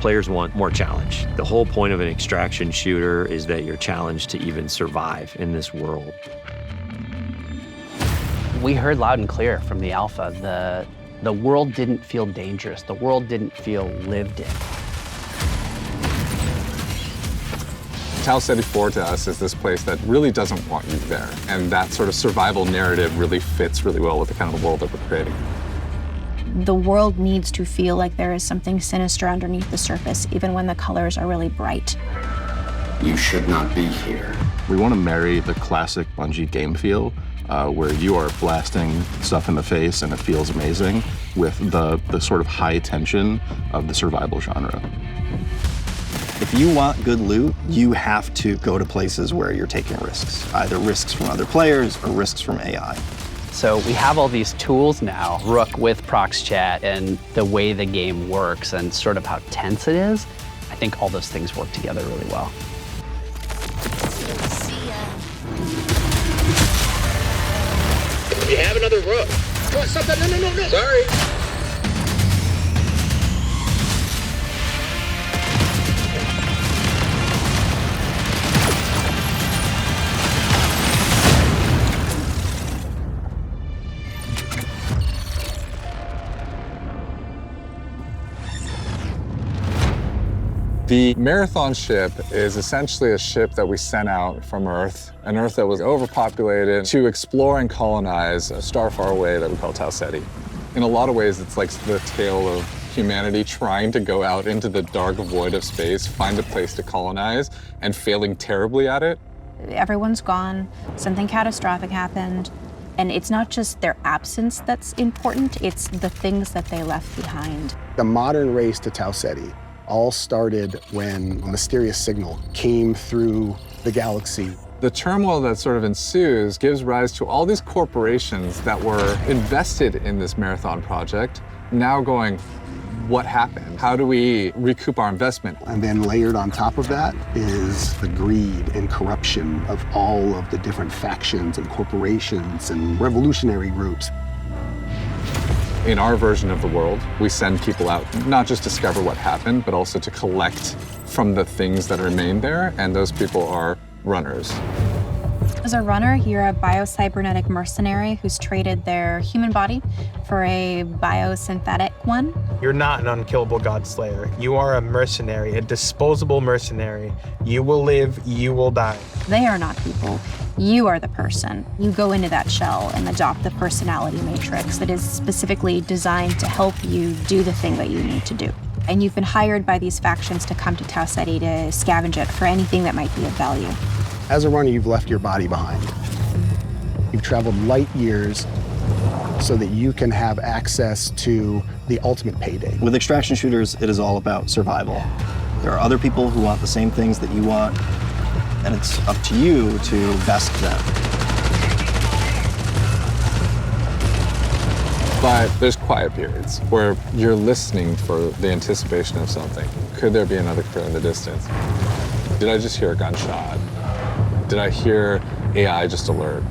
Players want more challenge. The whole point of an extraction shooter is that you're challenged to even survive in this world. We heard loud and clear from the alpha, the world didn't feel dangerous. The world didn't feel lived in. Ceti 4 to us is this place that really doesn't want you there. And that sort of survival narrative really fits really well with the kind of world that we're creating. The world needs to feel like there is something sinister underneath the surface, even when the colors are really bright. You should not be here. We want to marry the classic Bungie game feel, where you are blasting stuff in the face and it feels amazing, with the sort of high tension of the survival genre. If you want good loot, you have to go to places where you're taking risks, either risks from other players or risks from AI. So we have all these tools now, Rook with ProxChat and the way the game works and sort of how tense it is. I think all those things work together really well. We have another Rook. Come on, stop that. No. Sorry. The Marathon ship is essentially a ship that we sent out from Earth, an Earth that was overpopulated, to explore and colonize a star far away that we call Ceti. In a lot of ways, it's like the tale of humanity trying to go out into the dark void of space, find a place to colonize, and failing terribly at it. Everyone's gone, something catastrophic happened, and it's not just their absence that's important, it's the things that they left behind. The modern race to Ceti all started when a mysterious signal came through the galaxy. The turmoil that sort of ensues gives rise to all these corporations that were invested in this Marathon project, now going, what happened? How do we recoup our investment? And then layered on top of that is the greed and corruption of all of the different factions and corporations and revolutionary groups. In our version of the world, we send people out not just to discover what happened, but also to collect from the things that remain there, and those people are runners. As a runner, you're a biocybernetic mercenary who's traded their human body for a biosynthetic one. You're not an unkillable godslayer. You are a mercenary, a disposable mercenary. You will live, you will die. They are not people. You are the person. You go into that shell and adopt the personality matrix that is specifically designed to help you do the thing that you need to do. And you've been hired by these factions to come to Ceti to scavenge it for anything that might be of value. As a runner, you've left your body behind. You've traveled light years so that you can have access to the ultimate payday. With extraction shooters, it is all about survival. There are other people who want the same things that you want, and it's up to you to best them. But there's quiet periods where you're listening for the anticipation of something. Could there be another crew in the distance? Did I just hear a gunshot? Did I hear AI just alert?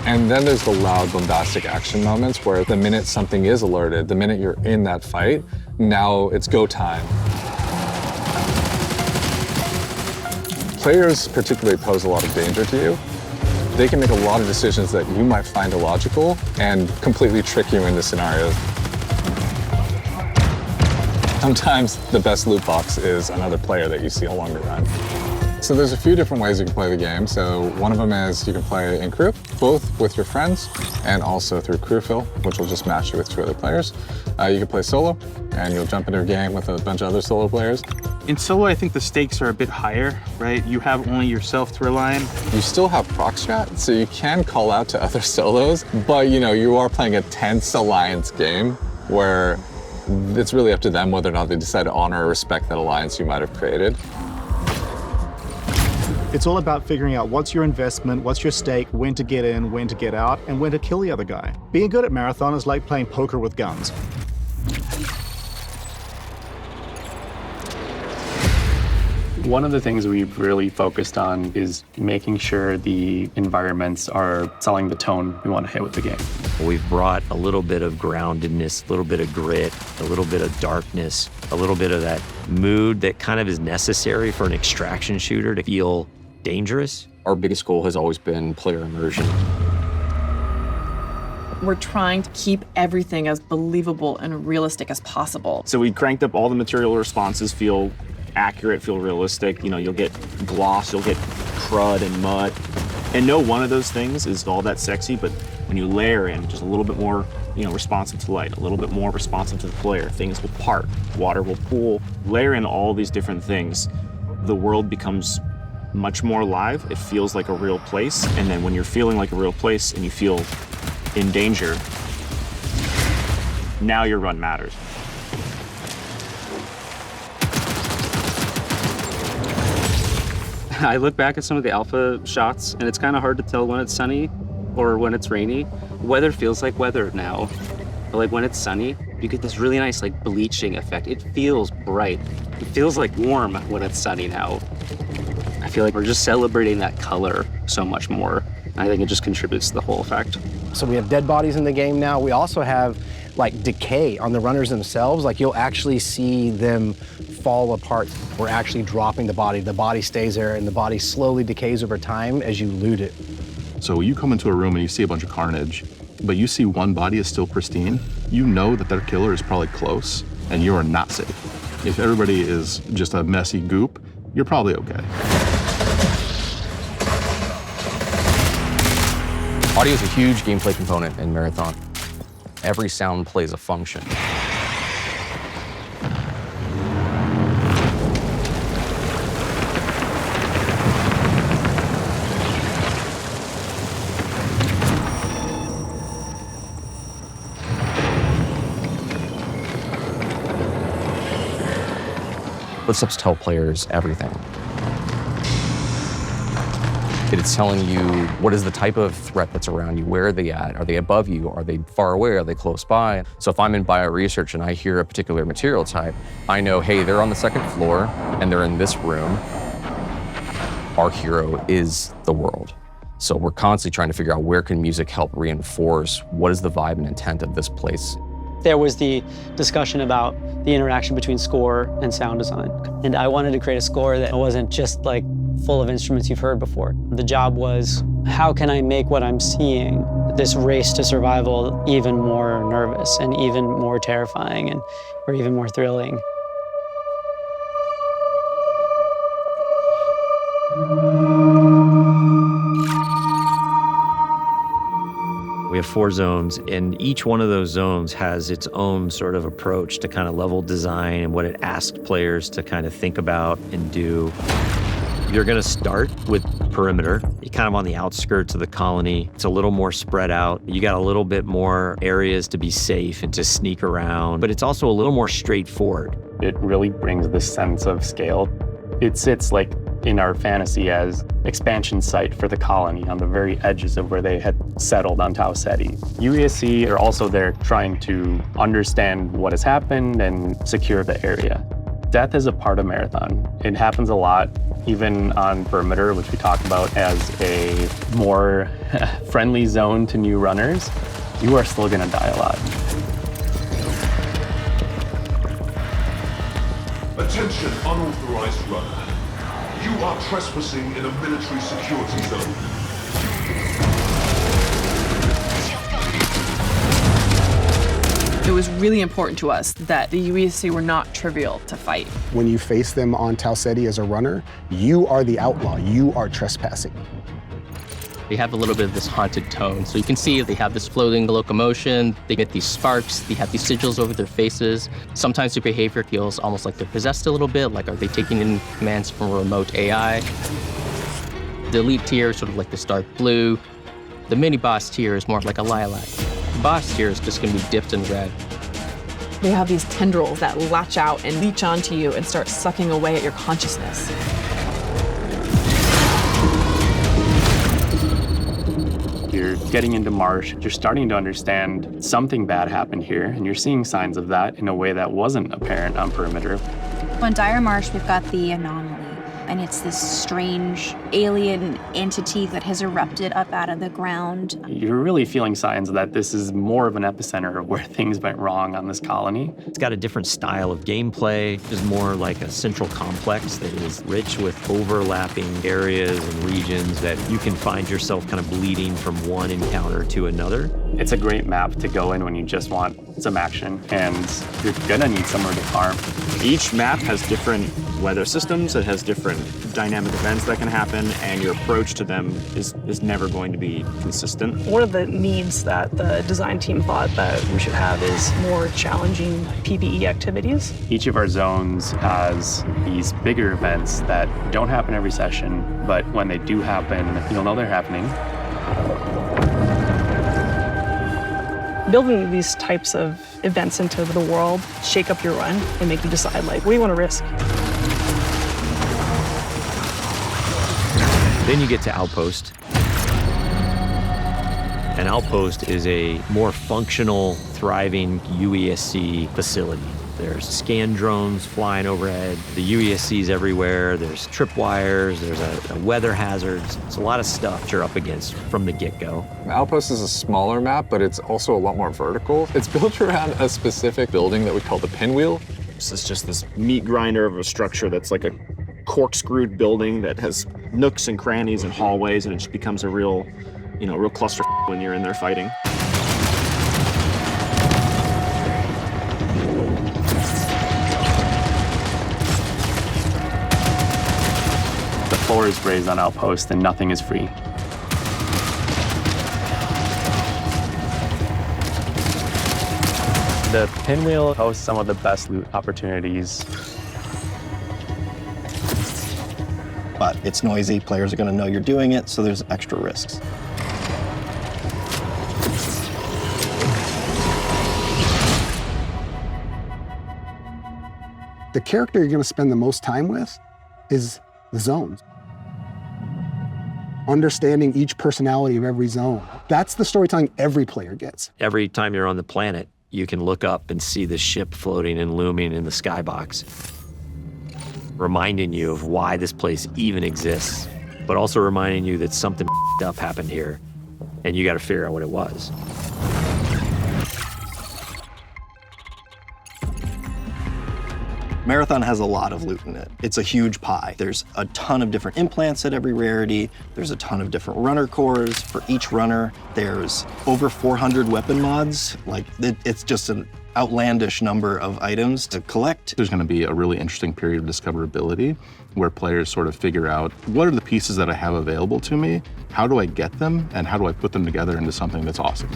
And then there's the loud, bombastic action moments where the minute something is alerted, the minute you're in that fight, now it's go time. Players particularly pose a lot of danger to you. They can make a lot of decisions that you might find illogical and completely trick you into scenarios. Sometimes the best loot box is another player that you see along the run. So there's a few different ways you can play the game. So one of them is you can play in crew, both with your friends and also through crew fill, which will just match you with 2 other players. You can play solo, and you'll jump into a game with a bunch of other solo players. In solo, I think the stakes are a bit higher, right? You have only yourself to rely on. You still have ProxChat, so you can call out to other solos, but you are playing a tense alliance game where it's really up to them whether or not they decide to honor or respect that alliance you might have created. It's all about figuring out what's your investment, what's your stake, when to get in, when to get out, and when to kill the other guy. Being good at Marathon is like playing poker with guns. One of the things we've really focused on is making sure the environments are selling the tone we want to hit with the game. We've brought a little bit of groundedness, a little bit of grit, a little bit of darkness, a little bit of that mood that kind of is necessary for an extraction shooter to feel dangerous. Our biggest goal has always been player immersion. We're trying to keep everything as believable and realistic as possible. So we cranked up all the material responses, feel accurate, feel realistic. You know, you'll get gloss, you'll get crud and mud. And no one of those things is all that sexy, but when you layer in just a little bit more, you know, responsive to light, a little bit more responsive to the player, things will part, water will pool. Layer in all these different things, the world becomes much more alive. It feels like a real place. And then when you're feeling like a real place and you feel in danger, now your run matters. I look back at some of the alpha shots, and it's kind of hard to tell when it's sunny or when it's rainy. Weather feels like weather now. But like when it's sunny, you get this really nice like bleaching effect. It feels bright. It feels like warm when it's sunny now. I feel like we're just celebrating that color so much more. I think it just contributes to the whole effect. So we have dead bodies in the game now. We also have like decay on the runners themselves. Like you'll actually see them fall apart. We're actually dropping the body stays there, and the body slowly decays over time as you loot it. So you come into a room and you see a bunch of carnage, but you see one body is still pristine, you know that their killer is probably close, and you are not safe. If everybody is just a messy goop, you're probably okay. Audio is a huge gameplay component in Marathon. Every sound plays a function. Footsteps tell players everything. It's telling you what is the type of threat that's around you, where are they at, are they above you, are they far away, are they close by? So if I'm in bioresearch and I hear a particular material type, I know, hey, they're on the second floor and they're in this room. Our hero is the world. So we're constantly trying to figure out where can music help reinforce what is the vibe and intent of this place. There was the discussion about the interaction between score and sound design. And I wanted to create a score that wasn't just like full of instruments you've heard before. The job was, how can I make what I'm seeing, this race to survival, even more nervous and even more terrifying or even more thrilling? We have 4 zones, and each one of those zones has its own sort of approach to kind of level design and what it asks players to kind of think about and do. You're going to start with perimeter. You're kind of on the outskirts of the colony. It's a little more spread out. You got a little bit more areas to be safe and to sneak around, but it's also a little more straightforward. It really brings this sense of scale. It sits like in our fantasy as expansion site for the colony on the very edges of where they had settled on Ceti. UESC are also there trying to understand what has happened and secure the area. Death is a part of Marathon. It happens a lot, even on perimeter, which we talk about as a more friendly zone to new runners. You are still gonna die a lot. Attention, unauthorized runner. You are trespassing in a military security zone. It was really important to us that the UESC were not trivial to fight. When you face them on Ceti as a runner, you are the outlaw. You are trespassing. They have a little bit of this haunted tone. So you can see they have this floating locomotion, they get these sparks, they have these sigils over their faces. Sometimes their behavior feels almost like they're possessed a little bit, like are they taking in commands from a remote AI? The elite tier is sort of like this dark blue. The mini boss tier is more like a lilac. The boss tier is just gonna be dipped in red. They have these tendrils that latch out and leech onto you and start sucking away at your consciousness. you're getting into marsh, you're starting to understand something bad happened here, and you're seeing signs of that in a way that wasn't apparent on perimeter. On Dire Marsh, we've got the anomaly, and it's this strange alien entity that has erupted up out of the ground. You're really feeling signs that this is more of an epicenter of where things went wrong on this colony. It's got a different style of gameplay. It's more like a central complex that is rich with overlapping areas and regions that you can find yourself kind of bleeding from one encounter to another. It's a great map to go in when you just want some action, and you're gonna need somewhere to farm. Each map has different weather systems, it has different dynamic events that can happen, and your approach to them is never going to be consistent. One of the needs that the design team thought that we should have is more challenging PvE activities. Each of our zones has these bigger events that don't happen every session, but when they do happen, you'll know they're happening. Building these types of events into the world shake up your run and make you decide, like, what do you want to risk? Then you get to Outpost. And Outpost is a more functional, thriving UESC facility. There's scan drones flying overhead, the UESC's everywhere, there's tripwires, there's a weather hazards. It's a lot of stuff you're up against from the get-go. Outpost is a smaller map, but it's also a lot more vertical. It's built around a specific building that we call the Pinwheel. This is just this meat grinder of a structure that's like a corkscrewed building that has nooks and crannies and hallways, and it just becomes a real cluster when you're in there fighting. The floor is raised on Outpost and nothing is free. The Pinwheel hosts some of the best loot opportunities. But it's noisy, players are gonna know you're doing it, so there's extra risks. The character you're gonna spend the most time with is the zones. Understanding each personality of every zone. That's the storytelling every player gets. Every time you're on the planet, you can look up and see the ship floating and looming in the skybox, reminding you of why this place even exists, but also reminding you that something up happened here, and you got to figure out what it was. Marathon has a lot of loot in it. It's a huge pie. There's a ton of different implants at every rarity. There's a ton of different runner cores for each runner. There's over 400 weapon mods. It's just an outlandish number of items to collect. There's going to be a really interesting period of discoverability where players sort of figure out, what are the pieces that I have available to me? How do I get them? And how do I put them together into something that's awesome?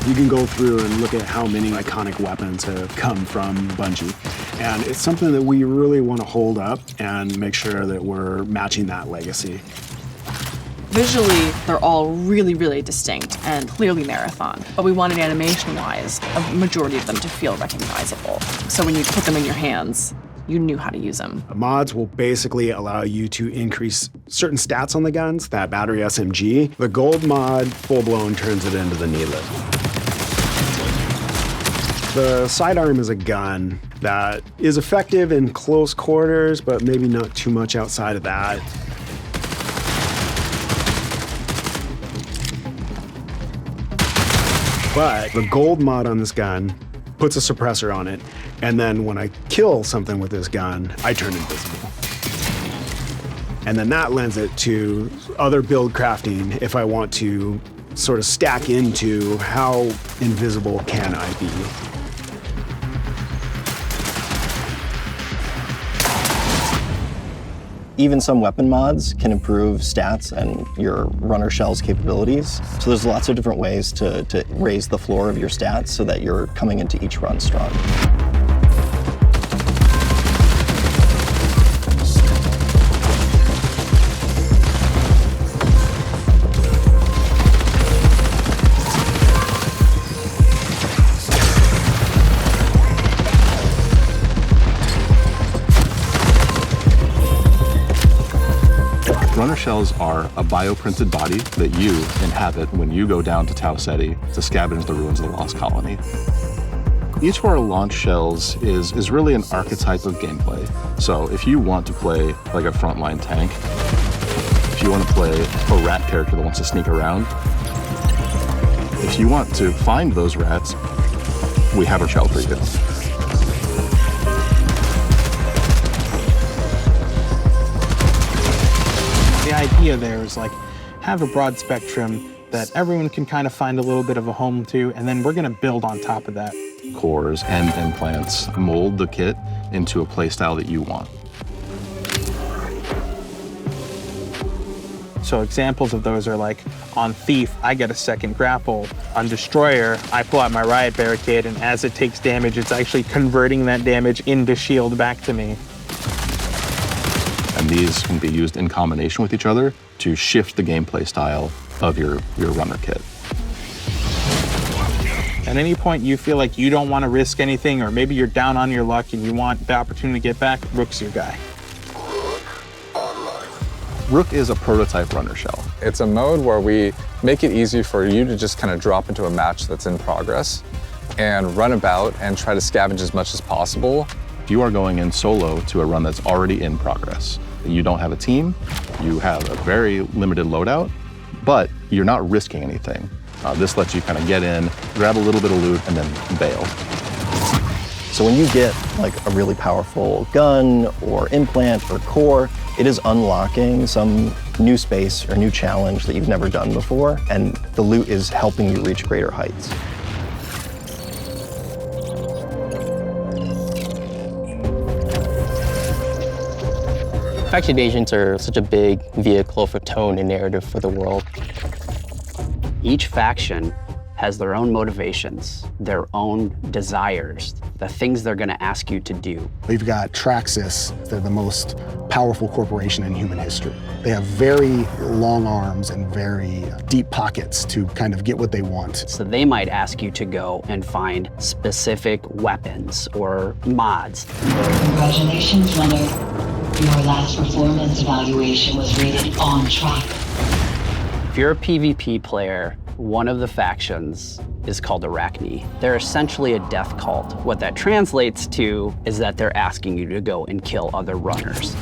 You can go through and look at how many iconic weapons have come from Bungie. And it's something that we really want to hold up and make sure that we're matching that legacy. Visually, they're all really, really distinct and clearly Marathon, but we wanted animation-wise a majority of them to feel recognizable. So when you put them in your hands, you knew how to use them. Mods will basically allow you to increase certain stats on the guns, that battery SMG. The gold mod, full-blown, turns it into the needlet. The sidearm is a gun that is effective in close quarters, but maybe not too much outside of that. But the gold mod on this gun puts a suppressor on it, and then when I kill something with this gun, I turn invisible. And then that lends it to other build crafting if I want to sort of stack into how invisible can I be. Even some weapon mods can improve stats and your runner shell's capabilities. So there's lots of different ways to raise the floor of your stats so that you're coming into each run strong. runner shells are a bioprinted body that you inhabit when you go down to Tau Ceti to scavenge the ruins of the Lost Colony. Each of our launch shells is really an archetype of gameplay. So if you want to play like a frontline tank, if you want to play a rat character that wants to sneak around, if you want to find those rats, we have a shell for you. The idea there is like, have a broad spectrum that everyone can kind of find a little bit of a home to, and then we're gonna build on top of that. Cores and implants mold the kit into a playstyle that you want. So examples of those are like, on Thief, I get a second grapple. On Destroyer, I pull out my Riot Barricade, and as it takes damage, it's actually converting that damage into shield back to me. And these can be used in combination with each other to shift the gameplay style of your runner kit. At any point you feel like you don't want to risk anything, or maybe you're down on your luck and you want the opportunity to get back, Rook's your guy. Rook is a prototype runner shell. It's a mode where we make it easy for you to just kind of drop into a match that's in progress and run about and try to scavenge as much as possible. You are going in solo to a run that's already in progress. You don't have a team, you have a very limited loadout, but you're not risking anything. This lets you kind of get in, grab a little bit of loot, and then bail. So when you get like a really powerful gun or implant or core, it is unlocking some new space or new challenge that you've never done before, and the loot is helping you reach greater heights. Faction agents are such a big vehicle for tone and narrative for the world. Each faction has their own motivations, their own desires, the things they're going to ask you to do. We've got Traxxas. They're the most powerful corporation in human history. They have very long arms and very deep pockets to kind of get what they want. So they might ask you to go and find specific weapons or mods. Congratulations, runner. Your last performance evaluation was rated on track. If you're a PvP player, one of the factions is called Arachne. They're essentially a death cult. What that translates to is that they're asking you to go and kill other runners.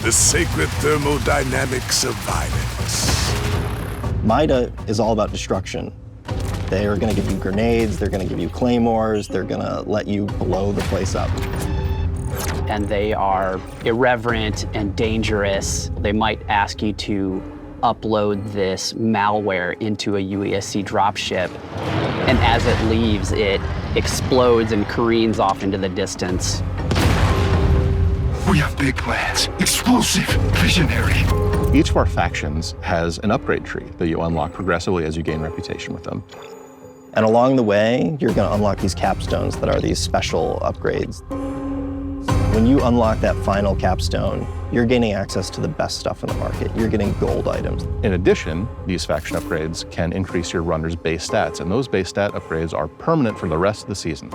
The sacred thermodynamics of violence. MIDA is all about destruction. They are going to give you grenades, they're going to give you claymores, they're going to let you blow the place up. And they are irreverent and dangerous. They might ask you to upload this malware into a UESC dropship, and as it leaves, it explodes and careens off into the distance. We have big plans. Explosive, visionary. Each of our factions has an upgrade tree that you unlock progressively as you gain reputation with them. And along the way, you're going to unlock these capstones that are these special upgrades. When you unlock that final capstone, you're gaining access to the best stuff in the market. You're getting gold items. In addition, these faction upgrades can increase your runner's base stats, and those base stat upgrades are permanent for the rest of the season.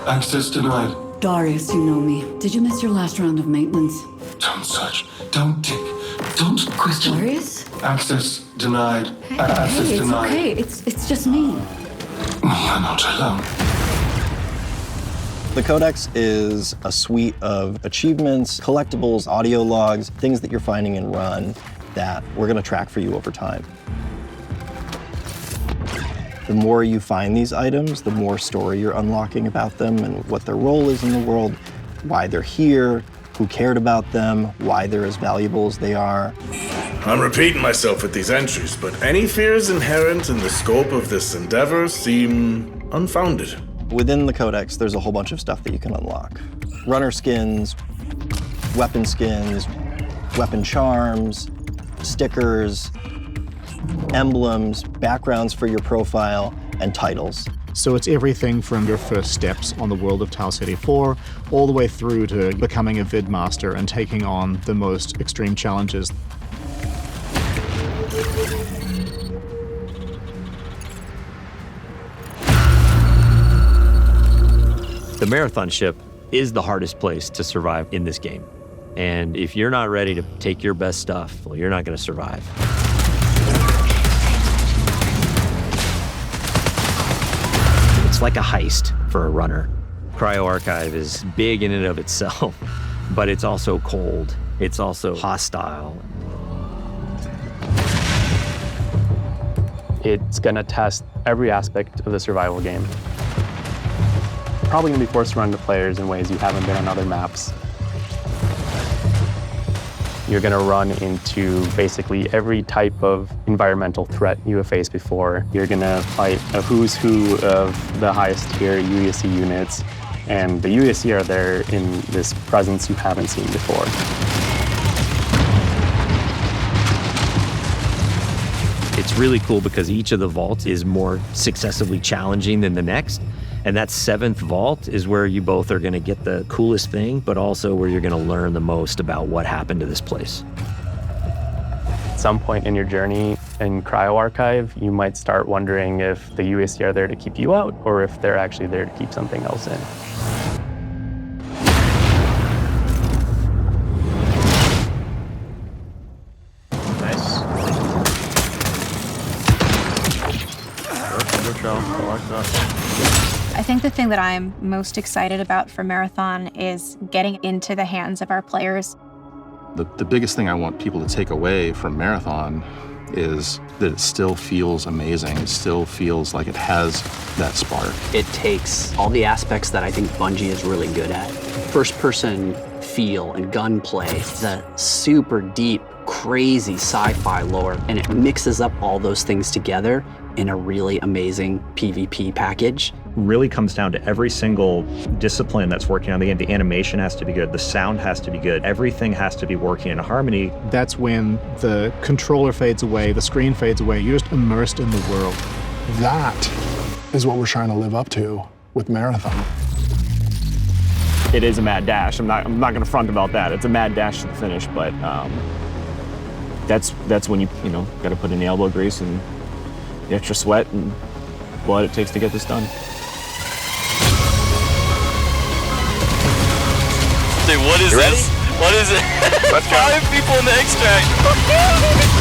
Access denied. Darius, you know me. Did you miss your last round of maintenance? Don't search. Don't dig. Don't question. Darius? Access denied. Hey, Access it's denied. okay. It's just me. You're not alone. The Codex is a suite of achievements, collectibles, audio logs, things that you're finding in Run that we're going to track for you over time. The more you find these items, the more story you're unlocking about them and what their role is in the world, why they're here, who cared about them, why they're as valuable as they are. I'm repeating myself with these entries, but any fears inherent in the scope of this endeavor seem unfounded. Within the Codex, there's a whole bunch of stuff that you can unlock. Runner skins, weapon charms, stickers, emblems, backgrounds for your profile, and titles. So it's everything from your first steps on the world of Tau Ceti 4, all the way through to becoming a Vidmaster and taking on the most extreme challenges. The marathon ship is the hardest place to survive in this game. And if you're not ready to take your best stuff, well, you're not going to survive. It's like a heist for a runner. Cryo Archive is big in and of itself, but it's also cold. It's also hostile. It's gonna test every aspect of the survival game. Probably gonna be forced to run to players in ways you haven't been on other maps. You're gonna run into basically every type of environmental threat you have faced before. You're gonna fight a who's who of the highest tier UESC units, and the UESC are there in this presence you haven't seen before. It's really cool because each of the vaults is more successively challenging than the next. And that 7th vault is where you both are gonna get the coolest thing, but also where you're gonna learn the most about what happened to this place. At some point in your journey in Cryo Archive, you might start wondering if the UESC are there to keep you out or if they're actually there to keep something else in. I think the thing that I'm most excited about for Marathon is getting into the hands of our players. The biggest thing I want people to take away from Marathon is that it still feels amazing. It still feels like it has that spark. It takes all the aspects that I think Bungie is really good at. First-person feel and gunplay, the super deep, crazy sci-fi lore, and it mixes up all those things together in a really amazing PvP package. Really comes down to every single discipline that's working on the game. The animation has to be good, the sound has to be good, everything has to be working in harmony. That's when the controller fades away, the screen fades away, you're just immersed in the world. That is what we're trying to live up to with Marathon. It is a mad dash. I'm not going to front about that. It's a mad dash to the finish, but that's when you got to put in the elbow grease and the extra sweat and blood it takes to get this done. Dude, what is this? What is it? Let's go. 5 people in the extract.